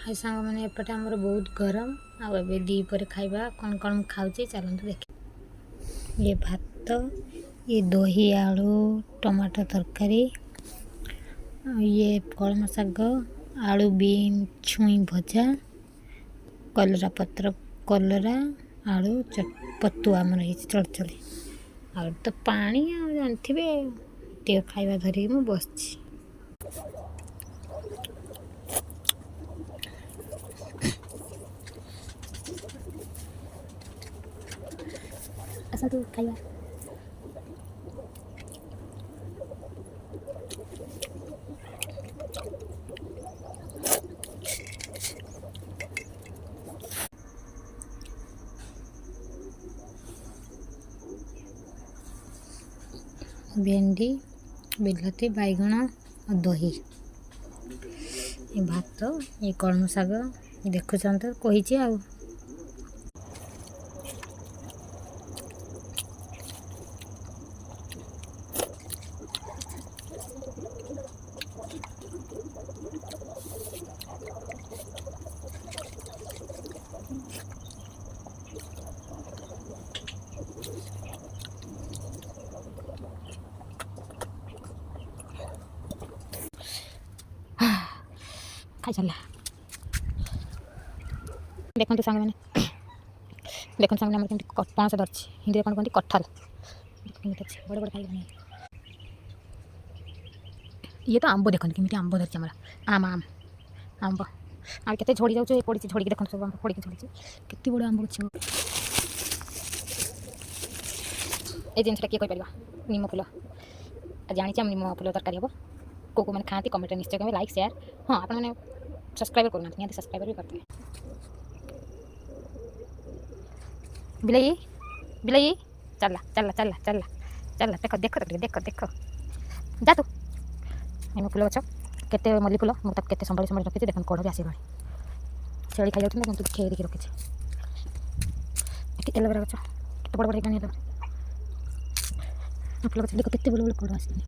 हाय सांग मैंने एपटे आमर बहुत गरम आबे दीपर खाइबा कौन कौन खाऊचे चलते देख। ये भात, ये दही आलू टमाटर तरकारी, ये कलम शाग आलू बीन छुई भजा, कलरा पत्र कलरा आलू पतुआ आमर चढ़चड़ी आ तो पानी जानते टे खाइबा धरिक मु बस। आसतु खाइबा। भेंडी बिलाती बैगण और दही, ये भात, ये कलम शाग देखुं तो कही आ खाई चल। देखते सांग मैंने देखते सांग मैंने पणस धरती हिंदी कौन कहते कटहल बड़े बड़े खाई। ये तो आंब देखते केमी आंब धरती आम आम आंब आम के झड़ी जाऊँ पड़ी झड़ी देखते सब आंब पड़ी झड़ी के बड़ आंब गच। ये जिनसा किए कहीपर निम फुल जानी निम फुल तरकारी हम को मैंने खाती कमेंट निश्चय करेंगे लाइक शेयर हाँ आप सब्सक्राइब करना निहाती सब्सक्राइब भी करते। बिलाई बिलाई चल चल चल चल चल देख देख देख देख जा तू निम फुल गच के मल्ली फुल मुझे के संभाली संभाली रखी देख कढ़ भी आस छेड़ी खाई जाऊँ खेल देखिए रखी एलोवेरा गच के बड़ बड़ फुल गच देख के बड़ बड़ कढ़ आस।